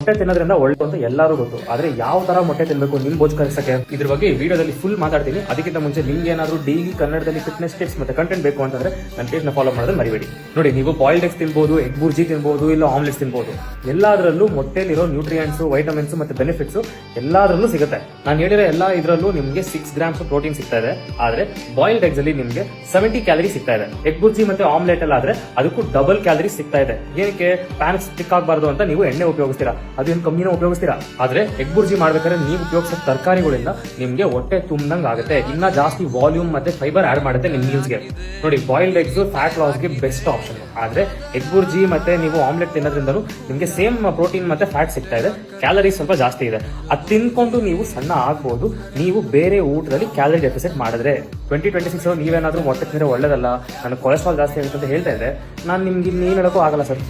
ಮೊಟ್ಟೆ ತಿನ್ನೋದ್ರಿಂದ ಒಳ್ಳೆ ಅಂತ ಎಲ್ಲರೂ ಗೊತ್ತು, ಆದ್ರೆ ಯಾವ ತರ ಮೊಟ್ಟೆ ತಿನ್ಬೇಕು ನಿಮ್ ಬೋಜ್ ಕಲಿಸಕ್ಕೆ ಇದ್ರ ಬಗ್ಗೆ ಈ ವಿಡಿಯೋದಲ್ಲಿ ಫುಲ್ ಮಾತಾಡ್ತೀನಿ. ಅದಕ್ಕಿಂತ ಮುಂಚೆ ನಿಮ್ಗೆ ಏನಾದ್ರು ಡೈಲಿ ಕನ್ನಡದಲ್ಲಿ ಫಿಟ್ನೆಸ್ ಟಿಪ್ಸ್ ಮತ್ತೆ ಕಂಟೆಂಟ್ ಬೇಕು ಅಂತಂದ್ರೆ ನನ್ನ ಪೇಜ್ ನ ಫಾಲೋ ಮಾಡೋದು ಮರಿಬೇಡಿ. ನೋಡಿ, ನೀವು ಬಾಯ್ಲ್ಡ್ ಎಗ್ಸ್ ತಿನ್ಬಹುದು, ಎಗ್ ಬುರ್ಜಿ ತಿನ್ಬಹುದು, ಇಲ್ಲ ಆಮ್ಲೆಟ್ಸ್ ತಿನ್ಬಹುದು. ಎಲ್ಲಾದ್ರಲ್ಲೂ ಮೊಟ್ಟೆಲಿರೋ ನ್ಯೂಟ್ರಿಯೆಂಟ್ಸ್, ವೈಟಮಿನ್ಸ್ ಮತ್ತೆ ಬೆನಿಫಿಟ್ಸ್ ಎಲ್ಲಾದ್ರಲ್ಲೂ ಸಿಗುತ್ತೆ. ನಾನು ಹೇಳಿರೋ ಎಲ್ಲಾ ಇದ್ರಲ್ಲೂ ನಿಮ್ಗೆ 6 ಗ್ರಾಮ್ಸ್ ಪ್ರೋಟೀನ್ ಸಿಗ್ತಾ ಇದೆ, ಆದ್ರೆ ಬಾಯ್ಲ್ಡ್ ಎಗ್ಸ್ ಅಲ್ಲಿ ನಿಮ್ಗೆ 70 ಕ್ಯಾಲರಿ ಸಿಗ್ತಾ ಇದೆ. ಎಗ್ ಬುರ್ಜಿ ಮತ್ತೆ ಆಮ್ಲೆಟ್ ಅಲ್ಲಿ ಆದ್ರೆ ಅದಕ್ಕೂ ಡಬಲ್ ಕ್ಯಾಲರಿ ಸಿಗ್ತಾ ಇದೆ. ಏನಕ್ಕೆ? ಪ್ಯಾನ್ ಸ್ಟಿಕ್ ಆಗಬಾರ್ದು ಅಂತ ನೀವು ಎಣ್ಣೆ ಉಪಯೋಗಿಸ್ತೀರಾ, ಅದೇನು ಕಮ್ಮಿನ ಉಪಯೋಗಿಸ್ತೀರಾ. ಆದ್ರೆ ಎಗ್ ಬುರ್ಜಿ ಮಾಡ್ಬೇಕಾದ್ರೆ ನೀವು ಉಪಯೋಗಿಸೋ ತರಕಾರಿಗಳಿಂದ ನಿಮ್ಗೆ ಹೊಟ್ಟೆ ತುಂಬದಂಗ್ ಆಗುತ್ತೆ, ಇನ್ನ ಜಾಸ್ತಿ ವಾಲ್ಯೂಮ್ ಮತ್ತೆ ಫೈಬರ್ ಆಡ್ ಮಾಡುತ್ತೆ ನಿಮ್ ಮೀಲ್ಸ್ಗೆ. ನೋಡಿ, ಬಾಯ್ಲ್ಡ್ ಎಗ್ಸ್ ಫ್ಯಾಟ್ ಲಾಸ್ಗೆ ಬೆಸ್ಟ್ ಆಪ್ಷನ್, ಆದ್ರೆ ಎಗ್ ಬುರ್ಜಿ ಮತ್ತೆ ನೀವು ಆಮ್ಲೆಟ್ ತಿನ್ನೋದ್ರಿಂದಲೂ ನಿಮ್ಗೆ ಸೇಮ್ ಪ್ರೋಟೀನ್ ಮತ್ತೆ ಫ್ಯಾಟ್ ಸಿಗ್ತಾ ಇದೆ, ಕ್ಯಾಲರಿ ಸ್ವಲ್ಪ ಜಾಸ್ತಿ ಇದೆ. ಅದು ತಿನ್ಕೊಂಡು ನೀವು ಸಣ್ಣ ಆಗ್ಬಹುದು ನೀವು ಬೇರೆ ಊಟದಲ್ಲಿ ಕ್ಯಾಲರಿ ಡೆಫಿಸಿಟ್ ಮಾಡಿದ್ರೆ. 2026 ನೀವೇನಾದ್ರೂ ಮೊಟ್ಟೆ ತಿಂದ್ರೆ ಒಳ್ಳೇದಲ್ಲ, ನನಗೆ ಕೊಲೆಸ್ಟ್ರಾಲ್ ಜಾಸ್ತಿ ಆಗುತ್ತೆ ಅಂತ ಹೇಳ್ತಾ ಇದ್ರೆ ನಾನು ನಿಮ್ಗೆ ಇನ್ನೇನು ಹೇಳೋಕ್ಕೂ ಆಗಲ್ಲ ಸರ್.